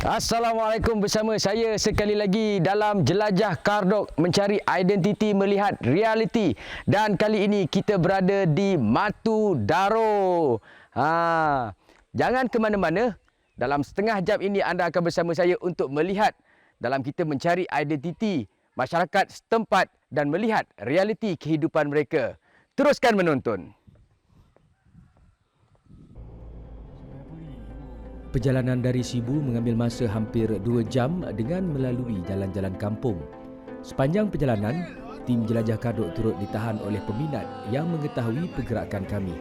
Assalamualaikum, bersama saya sekali lagi dalam Jelajah Kardok mencari identiti melihat realiti, dan kali ini kita berada di Matu Daro. Jangan ke mana-mana. Dalam setengah jam ini anda akan bersama saya untuk melihat dalam kita mencari identiti masyarakat setempat dan melihat realiti kehidupan mereka. Teruskan menonton. Perjalanan dari Sibu mengambil masa hampir 2 jam dengan melalui jalan-jalan kampung. Sepanjang perjalanan, tim Jelajah Kardok turut ditahan oleh peminat yang mengetahui pergerakan kami.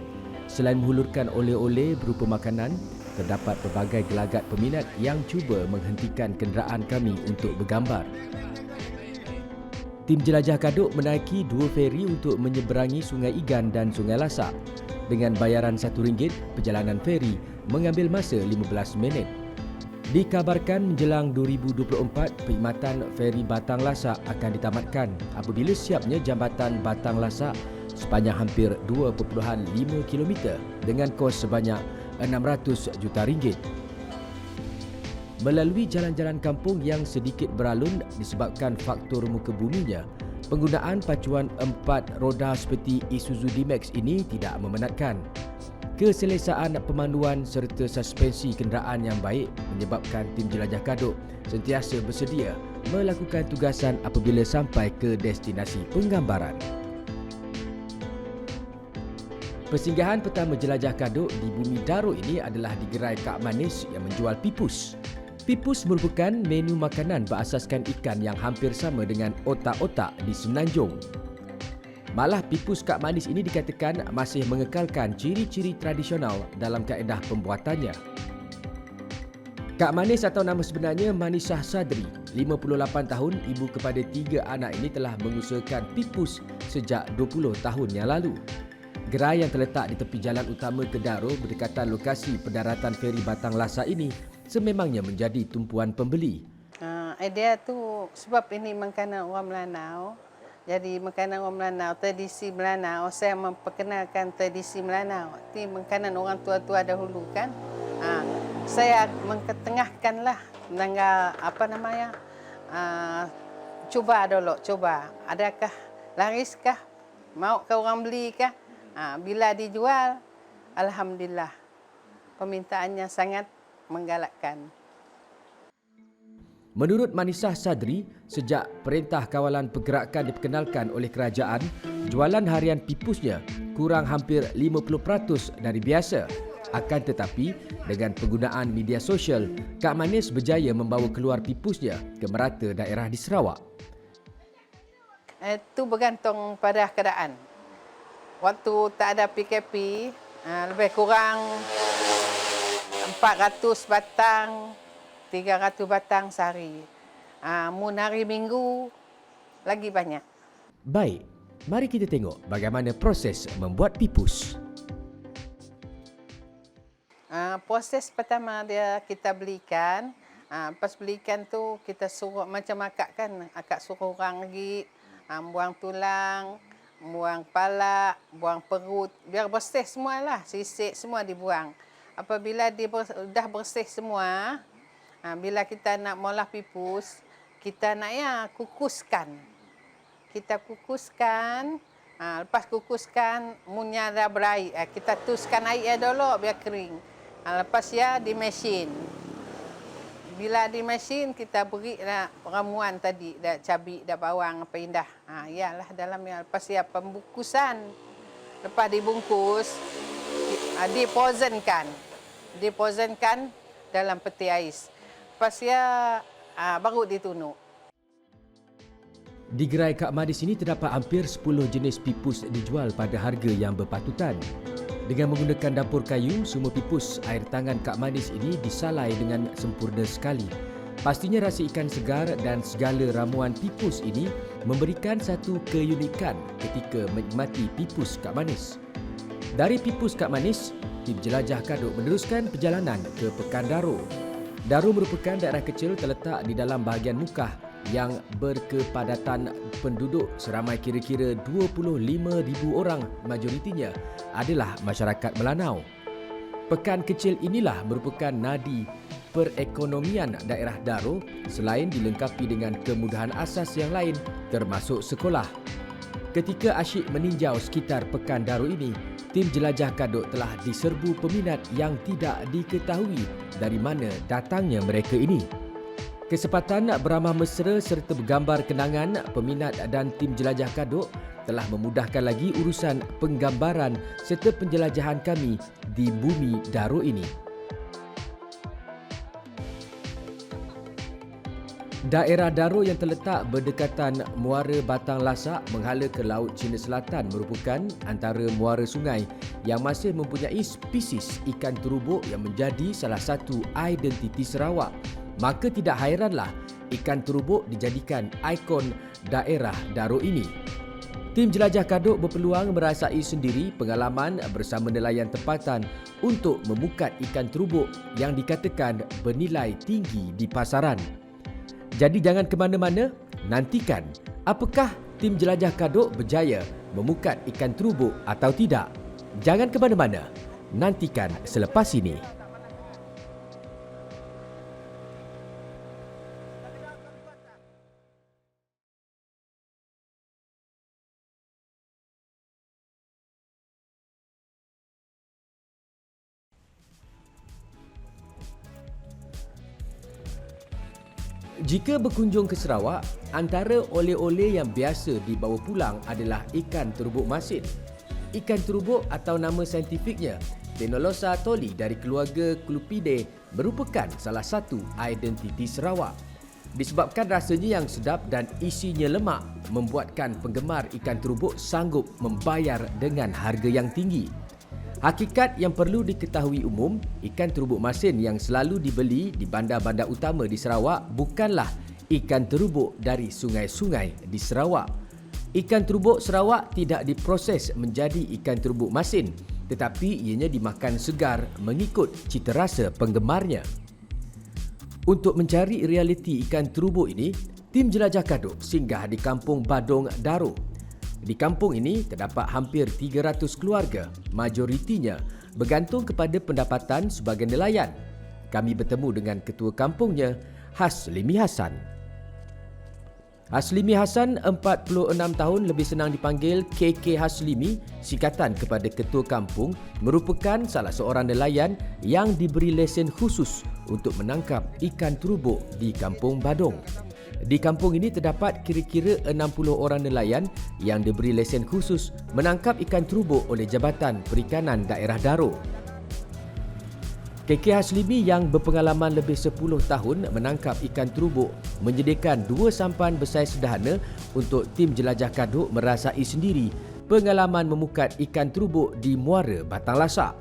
Selain menghulurkan oleh-oleh berupa makanan, terdapat pelbagai gelagat peminat yang cuba menghentikan kenderaan kami untuk bergambar. Tim Jelajah Kardok menaiki 2 feri untuk menyeberangi Sungai Igan dan Sungai Lasak. Dengan bayaran RM1, perjalanan feri mengambil masa 15 minit. Dikabarkan menjelang 2024, perkhidmatan feri Batang Lasak akan ditamatkan apabila siapnya jambatan Batang Lasak sepanjang hampir 2.5 km dengan kos sebanyak RM600 juta. Melalui jalan-jalan kampung yang sedikit beralun disebabkan faktor muka buminya, penggunaan pacuan 4 roda seperti Isuzu D-Max ini tidak memenatkan. Keselesaan pemanduan serta suspensi kenderaan yang baik menyebabkan tim Jelajah Kardok sentiasa bersedia melakukan tugasan apabila sampai ke destinasi penggambaran. Persinggahan pertama Jelajah Kardok di Bumi Daro ini adalah di gerai Kak Manis yang menjual pipus. Pipus merupakan menu makanan berasaskan ikan yang hampir sama dengan otak-otak di Semenanjung. Malah pipus Kak Manis ini dikatakan masih mengekalkan ciri-ciri tradisional dalam kaedah pembuatannya. Kak Manis atau nama sebenarnya Manisah Sadri, 58 tahun, ibu kepada 3 anak ini telah mengusahakan pipus sejak 20 tahun yang lalu. Gerai yang terletak di tepi jalan utama ke Daro berdekatan lokasi pendaratan feri Batang Lasak ini sememangnya menjadi tumpuan pembeli. Idea tu sebab ini makanan orang Melanau. Jadi makanan orang Melanau, tradisi Melanau, saya memperkenalkan tradisi Melanau. Ini makanan orang tua-tua dahulu kan. Saya mengketengahkanlah dengan cuba dulu, cuba. Adakah lariskah? Mau ke orang belikah? Bila dijual, alhamdulillah. Permintaannya sangat menggalakkan. Menurut Manisah Sadri, sejak Perintah Kawalan Pergerakan diperkenalkan oleh kerajaan, jualan harian pipusnya kurang hampir 50% dari biasa. Akan tetapi, dengan penggunaan media sosial, Kak Manis berjaya membawa keluar pipusnya ke merata daerah di Sarawak. Itu bergantung pada keadaan. Waktu tak ada PKP, lebih kurang 400 batang, 300 batang sehari. Mun hari Minggu, lagi banyak. Baik, mari kita tengok bagaimana proses membuat pipus. Proses pertama dia kita belikan. Pas belikan tu kita suruh macam akak kan. Akak suruh orang lagi buang tulang, buang kepala, buang perut. Biar bersih semualah, sisik semua dibuang. Apabila dia dah bersih semua, bila kita nak molah pipus, kita nak kukuskan. Kita kukuskan, lepas kukuskan, munnya dah berair. Kita tuskan air dulu biar kering. Lepas di mesin. Bila di mesin, kita beri ramuan tadi, dah cabai, dah bawang, apa indah. Ialah dalamnya. Lepas pembukusan. Lepas dibungkus, dipozenkan dalam peti ais. Lepas baru ditunuk. Di gerai Kak Manis ini terdapat hampir 10 jenis pipus dijual pada harga yang berpatutan. Dengan menggunakan dapur kayu, semua pipus air tangan Kak Manis ini disalai dengan sempurna sekali. Pastinya rasa ikan segar dan segala ramuan pipus ini memberikan satu keunikan ketika menikmati pipus Kak Manis. Dari pipus Kak Manis, tim Jelajah Kardok meneruskan perjalanan ke Pekan Daro. Daro merupakan daerah kecil terletak di dalam bahagian Mukah yang berkepadatan penduduk seramai kira-kira 25,000 orang, majoritinya adalah masyarakat Melanau. Pekan kecil inilah merupakan nadi perekonomian daerah Daro selain dilengkapi dengan kemudahan asas yang lain termasuk sekolah. Ketika asyik meninjau sekitar Pekan Daro ini, tim jelajah Kadok telah diserbu peminat yang tidak diketahui dari mana datangnya mereka ini. Kesempatan beramah mesra serta bergambar kenangan peminat dan tim jelajah Kadok telah memudahkan lagi urusan penggambaran serta penjelajahan kami di bumi Daro ini. Daerah Daro yang terletak berdekatan Muara Batang Lasak menghala ke Laut Cina Selatan merupakan antara muara sungai yang masih mempunyai spesies ikan terubuk yang menjadi salah satu identiti Sarawak. Maka tidak hairanlah ikan terubuk dijadikan ikon daerah Daro ini. Tim jelajah Kadok berpeluang merasai sendiri pengalaman bersama nelayan tempatan untuk memukat ikan terubuk yang dikatakan bernilai tinggi di pasaran. Jadi jangan ke mana-mana, nantikan apakah tim jelajah Kadok berjaya memukat ikan terubuk atau tidak. Jangan ke mana-mana, nantikan selepas ini. Jika berkunjung ke Sarawak, antara oleh-oleh yang biasa dibawa pulang adalah ikan terubuk masin. Ikan terubuk atau nama saintifiknya Penolosa toli dari keluarga Clupidae merupakan salah satu identiti Sarawak. Disebabkan rasanya yang sedap dan isinya lemak, membuatkan penggemar ikan terubuk sanggup membayar dengan harga yang tinggi. Hakikat yang perlu diketahui umum, ikan terubuk masin yang selalu dibeli di bandar-bandar utama di Sarawak bukanlah ikan terubuk dari sungai-sungai di Sarawak. Ikan terubuk Sarawak tidak diproses menjadi ikan terubuk masin, tetapi ianya dimakan segar mengikut cita rasa penggemarnya. Untuk mencari realiti ikan terubuk ini, tim jelajah Kadok singgah di Kampung Badung Daro. Di kampung ini terdapat hampir 300 keluarga, majoritinya bergantung kepada pendapatan sebagai nelayan. Kami bertemu dengan ketua kampungnya, Haslimi Hassan. Haslimi Hassan, 46 tahun, lebih senang dipanggil KK Haslimi, singkatan kepada ketua kampung, merupakan salah seorang nelayan yang diberi lesen khusus untuk menangkap ikan terubuk di Kampung Badung. Di kampung ini terdapat kira-kira 60 orang nelayan yang diberi lesen khusus menangkap ikan terubuk oleh Jabatan Perikanan Daerah Daro. KK Haslimi yang berpengalaman lebih 10 tahun menangkap ikan terubuk menyediakan 2 sampan bersaiz sederhana untuk tim jelajah Kadok merasai sendiri pengalaman memukat ikan terubuk di Muara Batang Lasak.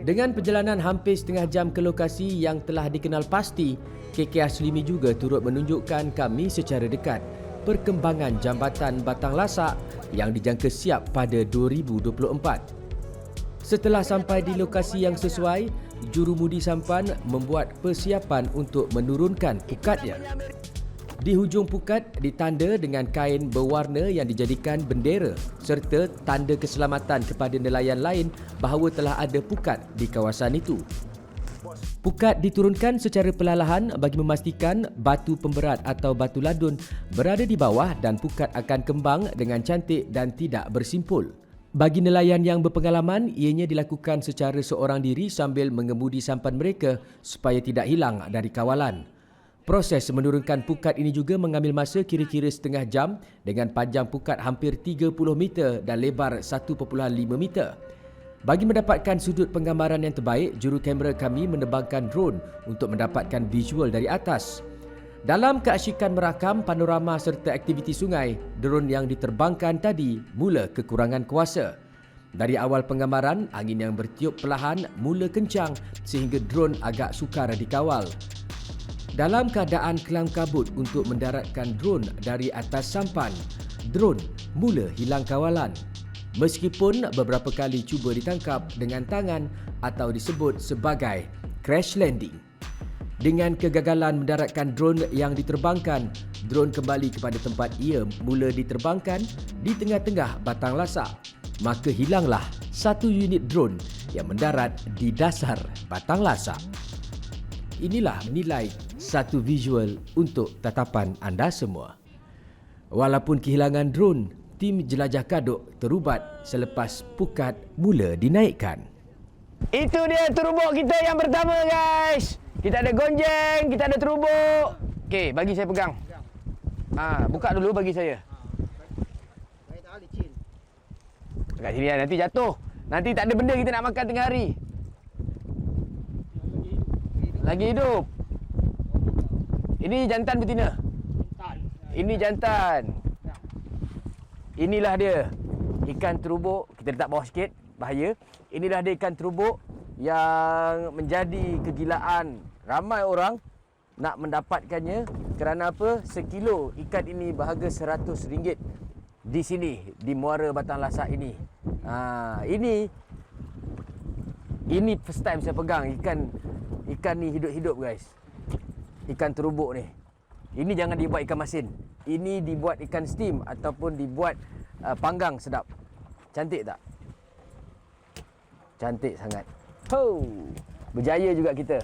Dengan perjalanan hampir setengah jam ke lokasi yang telah dikenal pasti, KK Haslimi juga turut menunjukkan kami secara dekat perkembangan Jambatan Batang Lasak yang dijangka siap pada 2024. Setelah sampai di lokasi yang sesuai, jurumudi sampan membuat persiapan untuk menurunkan pukatnya. Di hujung pukat ditanda dengan kain berwarna yang dijadikan bendera serta tanda keselamatan kepada nelayan lain bahawa telah ada pukat di kawasan itu. Pukat diturunkan secara perlahan bagi memastikan batu pemberat atau batu ladun berada di bawah dan pukat akan kembang dengan cantik dan tidak bersimpul. Bagi nelayan yang berpengalaman, ianya dilakukan secara seorang diri sambil mengemudi sampan mereka supaya tidak hilang dari kawalan. Proses menurunkan pukat ini juga mengambil masa kira-kira setengah jam dengan panjang pukat hampir 30 meter dan lebar 1.5 meter. Bagi mendapatkan sudut penggambaran yang terbaik, juru kamera kami menerbangkan drone untuk mendapatkan visual dari atas. Dalam keasyikan merakam panorama serta aktiviti sungai, drone yang diterbangkan tadi mula kekurangan kuasa. Dari awal penggambaran, angin yang bertiup perlahan mula kencang sehingga drone agak sukar dikawal. Dalam keadaan kelam kabut untuk mendaratkan drone dari atas sampan, drone mula hilang kawalan. Meskipun beberapa kali cuba ditangkap dengan tangan atau disebut sebagai crash landing. Dengan kegagalan mendaratkan drone yang diterbangkan, drone kembali kepada tempat ia mula diterbangkan di tengah-tengah Batang Lasak. maka hilanglah satu unit drone yang mendarat di dasar batang lasak. Inilah nilai satu visual untuk tatapan anda semua. Walaupun kehilangan drone, tim jelajah Kadok terubat selepas pukat mula dinaikkan. Itu dia terubuk kita yang pertama, guys. Kita ada gonjeng, kita ada terubuk. Okey, bagi saya pegang. Buka dulu bagi saya. Dekat sini nanti jatuh. Nanti tak ada benda kita nak makan tengah hari. Lagi hidup. Ini jantan betina. Ini jantan. Inilah dia. Ikan terubuk. Kita letak bawah sikit. Bahaya. Inilah dia ikan terubuk yang menjadi kegilaan ramai orang nak mendapatkannya. Kerana apa? Sekilo ikan ini berharga RM100 di sini, di Muara Batang Lasak ini. Ini first time saya pegang ikan ni hidup-hidup, guys. Ikan terubuk ni. Ini jangan dibuat ikan masin. Ini dibuat ikan steam ataupun dibuat panggang sedap. Cantik tak? Cantik sangat. Berjaya juga kita.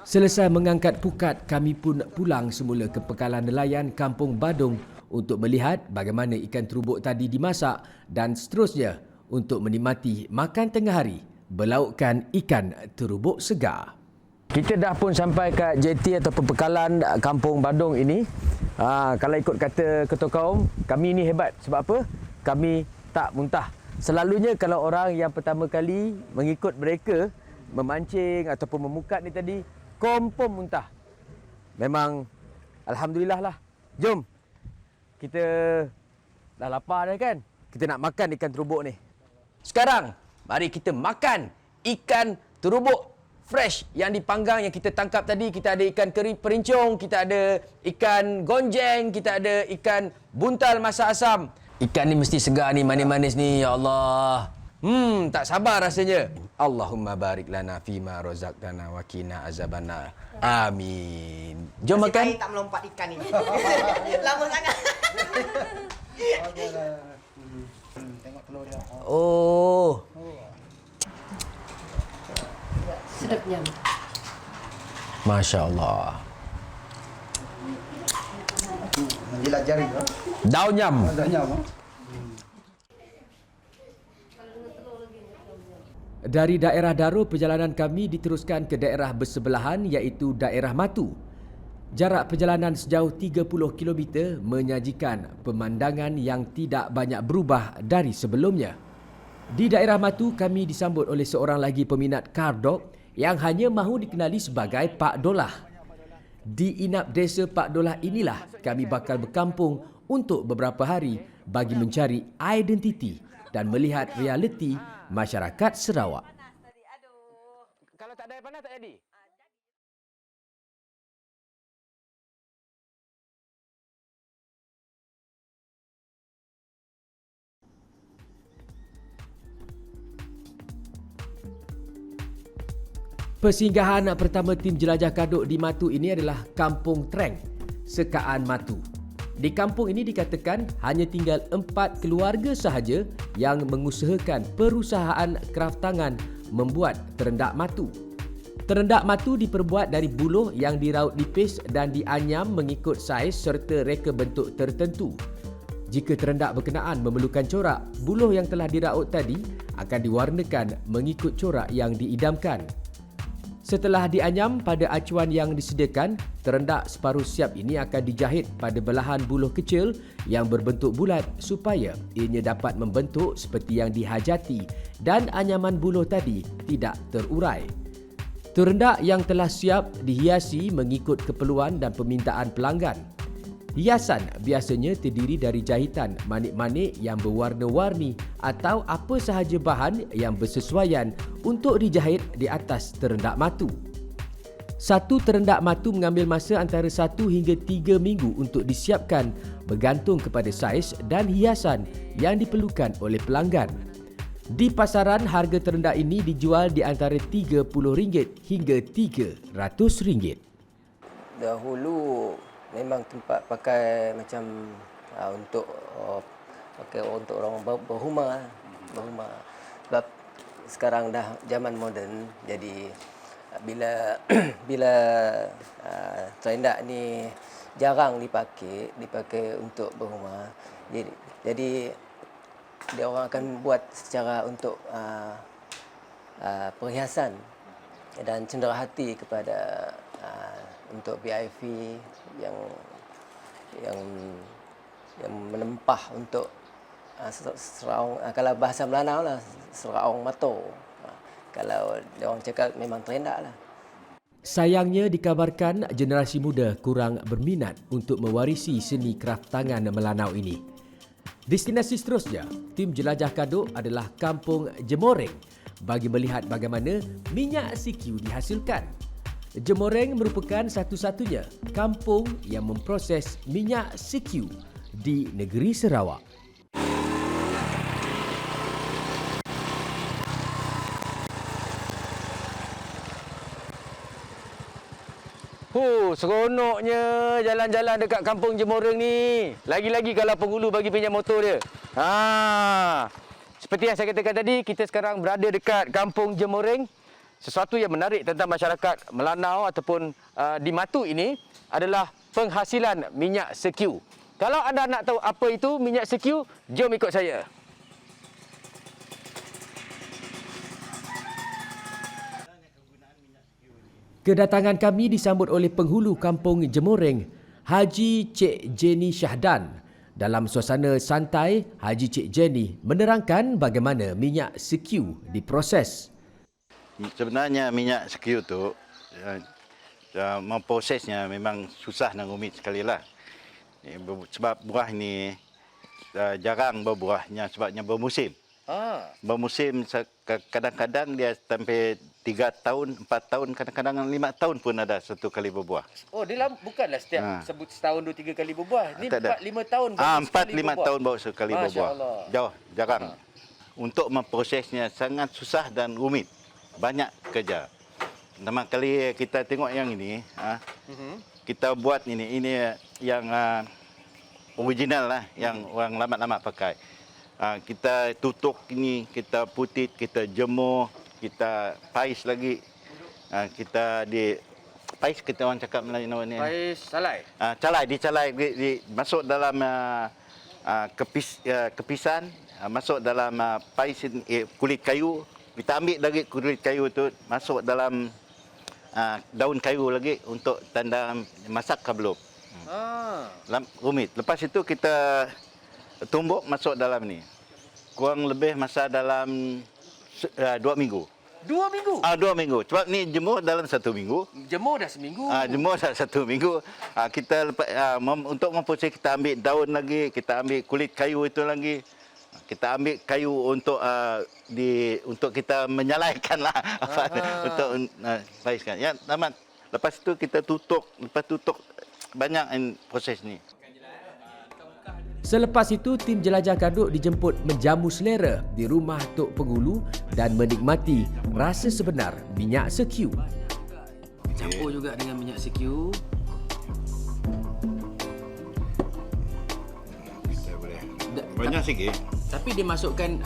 Selesai mengangkat pukat, kami pun pulang semula ke Pekalan Nelayan Kampung Badung untuk melihat bagaimana ikan terubuk tadi dimasak dan seterusnya untuk menikmati makan tengah hari berlaukkan ikan terubuk segar. Kita dah pun sampai ke JT ataupun Pekalan Kampung Badung ini. Kalau ikut kata Ketua Kaum, kami ni hebat. Sebab apa? Kami tak muntah. Selalunya kalau orang yang pertama kali mengikut mereka memancing ataupun memukat ni tadi, confirm muntah. Memang alhamdulillah lah. Jom. Kita dah lapar dah kan? Kita nak makan ikan terubuk ni. Sekarang, mari kita makan ikan terubuk fresh yang dipanggang yang kita tangkap tadi. Kita ada ikan keri perincung, kita ada ikan gonjeng, kita ada ikan buntal masak asam. Ikan ni mesti segar ni, manis-manis ni, ya Allah. Tak sabar rasanya. Allahumma barik lana fima razaqtana wa qina azabannar. Amin. Jom Nasib makan. baik tak melompat ikan ni. Lama sangat. Tengok telur dia. Oh. Sedapnya. Masya Allah. Menjilat jari tu. Daun nyam. Dah nyam. Dari daerah Daro, perjalanan kami diteruskan ke daerah bersebelahan iaitu daerah Matu. Jarak perjalanan sejauh 30 km menyajikan pemandangan yang tidak banyak berubah dari sebelumnya. Di daerah Matu, kami disambut oleh seorang lagi peminat kardok yang hanya mahu dikenali sebagai Pak Dolah. Di inap desa Pak Dolah inilah kami bakal berkampung untuk beberapa hari bagi mencari identiti dan melihat realiti masyarakat Sarawak. Kalau tak ada air panas tak jadi? Persinggahan pertama tim jelajah Kadok di Matu ini adalah Kampung Treng, Sekaan Matu. Di kampung ini dikatakan hanya tinggal 4 keluarga sahaja yang mengusahakan perusahaan kraftangan membuat terendak matu. Terendak matu diperbuat dari buluh yang diraut nipis dan dianyam mengikut saiz serta reka bentuk tertentu. Jika terendak berkenaan memerlukan corak, buluh yang telah diraut tadi akan diwarnakan mengikut corak yang diidamkan. Setelah dianyam pada acuan yang disediakan, terendak separuh siap ini akan dijahit pada belahan buluh kecil yang berbentuk bulat supaya ianya dapat membentuk seperti yang dihajati dan anyaman buluh tadi tidak terurai. Terendak yang telah siap dihiasi mengikut keperluan dan permintaan pelanggan. Hiasan biasanya terdiri dari jahitan manik-manik yang berwarna-warni atau apa sahaja bahan yang bersesuaian untuk dijahit di atas terendak matu. Satu terendak matu mengambil masa antara 1 hingga 3 minggu untuk disiapkan bergantung kepada saiz dan hiasan yang diperlukan oleh pelanggan. Di pasaran, harga terendak ini dijual di antara RM30 hingga RM300. Dahulu memang tempat pakai macam untuk pakai untuk orang berhumah. Sebab sekarang dah zaman moden, jadi bila terendak ni jarang dipakai untuk berhumah. Jadi dia orang akan buat secara untuk perhiasan dan cenderahati kepada untuk VIP yang menempah untuk seraung, kalau bahasa Melanau lah, seraung mato. Kalau dia orang cakap memang terendak lah. Sayangnya dikabarkan generasi muda kurang berminat untuk mewarisi seni kraf tangan Melanau ini. Destinasi seterusnya, tim jelajah Kadok adalah Kampung Jemoreng bagi melihat bagaimana minyak CQ dihasilkan. Jemoreng merupakan satu-satunya kampung yang memproses minyak CQ di negeri Sarawak. Seronoknya jalan-jalan dekat Kampung Jemoreng ni. Lagi-lagi kalau penghulu bagi pinjam motor dia. Seperti yang saya katakan tadi, kita sekarang berada dekat Kampung Jemoreng. Sesuatu yang menarik tentang masyarakat Melanau ataupun di Matu ini adalah penghasilan minyak CQ. Kalau anda nak tahu apa itu minyak CQ, jom ikut saya. Kedatangan kami disambut oleh penghulu Kampung Jemoreng, Haji Cik Jenny Syahdan. Dalam suasana santai, Haji Cik Jenny menerangkan bagaimana minyak CQ diproses. Sebenarnya minyak CQ tu memprosesnya memang susah dan rumit sekali lah. Sebab buah ni jarang berbuahnya sebabnya bermusim. Bermusim kadang-kadang dia sampai 3 tahun, 4 tahun, kadang-kadang 5 tahun pun ada satu kali berbuah. Oh, dia bukanlah setiap sebut setahun 2-3 kali berbuah. Ni 4-5 tahun baru 4-5 tahun baru sekali berbuah. Jauh, jarang. Untuk memprosesnya sangat susah dan rumit. Banyak kerja. Pertama kali kita tengok yang ini, kita buat ini yang original lah, yang orang lama-lama pakai. Kita tutup ini, kita putih, kita jemur, kita pais lagi. Kita pais, kita orang cakap Melayu ni. Pais calai. Dicalai, masuk dalam kepisan, masuk dalam pais kulit kayu. Kita ambil lagi kulit kayu tu, masuk dalam daun kayu lagi untuk tanda masak ke belum. Rumit. Lepas itu kita tumbuk masuk dalam ni. Kurang lebih masa dalam 2 minggu. 2 minggu? 2 minggu. Sebab ni jemur dalam 1 minggu. Jemur dah seminggu. Jemur dah 1 minggu. Kita untuk memproses, kita ambil daun lagi, kita ambil kulit kayu itu lagi. Kita ambil kayu untuk untuk kita menyalaikan lah. Untuk paiskan. Ya, tamat. Lepas itu kita tutup. Lepas tutup banyak proses ni. Selepas itu, tim jelajah Kadok dijemput menjamu selera di rumah Tok Penghulu dan menikmati rasa sebenar minyak CQ. Campur juga dengan minyak CQ. Banyak sikit. Tapi dia masukkan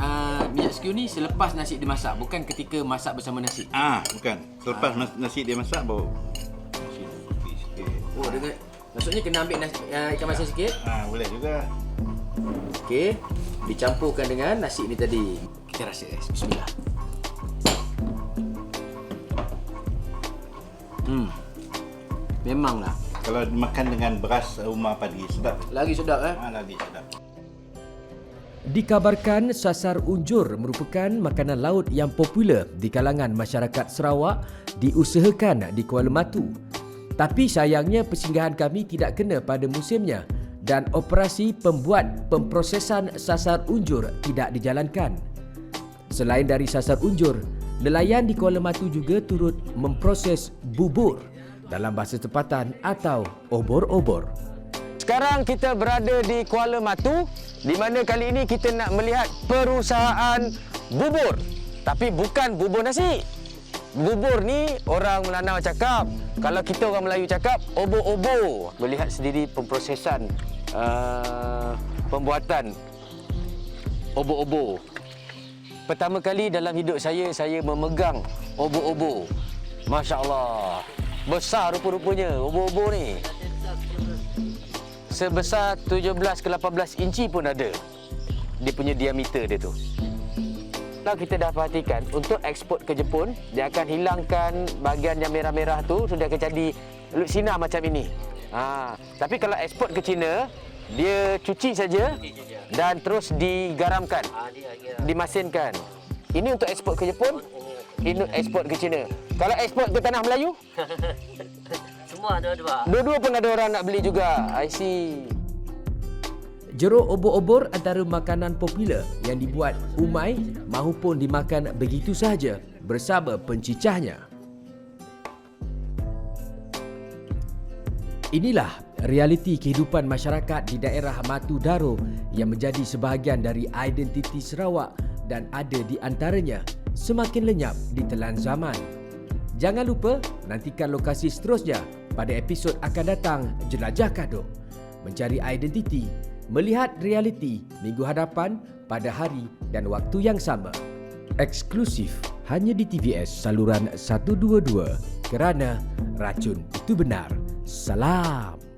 minyak CQ ni selepas nasi dimasak, bukan ketika masak bersama nasi. Bukan. Selepas nasi dia masak baru nasi sikit. Oh, dengan maksudnya kena ambil ikan masin sikit. Boleh juga. Okey, dicampurkan dengan nasi ni tadi. Kita rasa bismillah. Memanglah. Kalau makan dengan beras rumah padi sedap. Lagi sedap Lagi sedap. Dikabarkan sasar unjur merupakan makanan laut yang popular di kalangan masyarakat Sarawak diusahakan di Kuala Matu. Tapi sayangnya persinggahan kami tidak kena pada musimnya dan operasi pemprosesan sasar unjur tidak dijalankan. Selain dari sasar unjur, nelayan di Kuala Matu juga turut memproses bubur, dalam bahasa tempatan atau obor-obor. Sekarang kita berada di Kuala Matu, di mana kali ini kita nak melihat perusahaan bubur. Tapi bukan bubur nasi. Bubur ni orang Melanau cakap, kalau kita orang Melayu cakap obor-obor. Melihat sendiri pemprosesan pembuatan obor-obor. Pertama kali dalam hidup saya memegang obor-obor. Masya Allah. Besar rupa-rupanya obor-obor ni. Sebesar 17 ke 18 inci pun ada. Dia punya diameter dia tu. Kalau kita dah perhatikan, untuk ekspor ke Jepun, dia akan hilangkan bahagian yang merah-merah tu, sudah akan jadi sinar macam ini. Tapi kalau ekspor ke China, dia cuci saja dan terus digaramkan, dimasinkan. Ini untuk ekspor ke Jepun, ini ekspor ke China. Kalau ekspor ke tanah Melayu? Semua dua-dua. Dua-dua pun ada orang nak beli juga. I see. Jeruk obor-obor antara makanan popular yang dibuat umai mahupun dimakan begitu sahaja bersama pencicahnya. Inilah realiti kehidupan masyarakat di daerah Matu Daro yang menjadi sebahagian dari identiti Sarawak dan ada di antaranya semakin lenyap di telan zaman. Jangan lupa nantikan lokasi seterusnya pada episod akan datang Jelajah Kadok. Mencari identiti, melihat realiti minggu hadapan pada hari dan waktu yang sama. Eksklusif hanya di TVS saluran 122 kerana racun itu benar. Salam.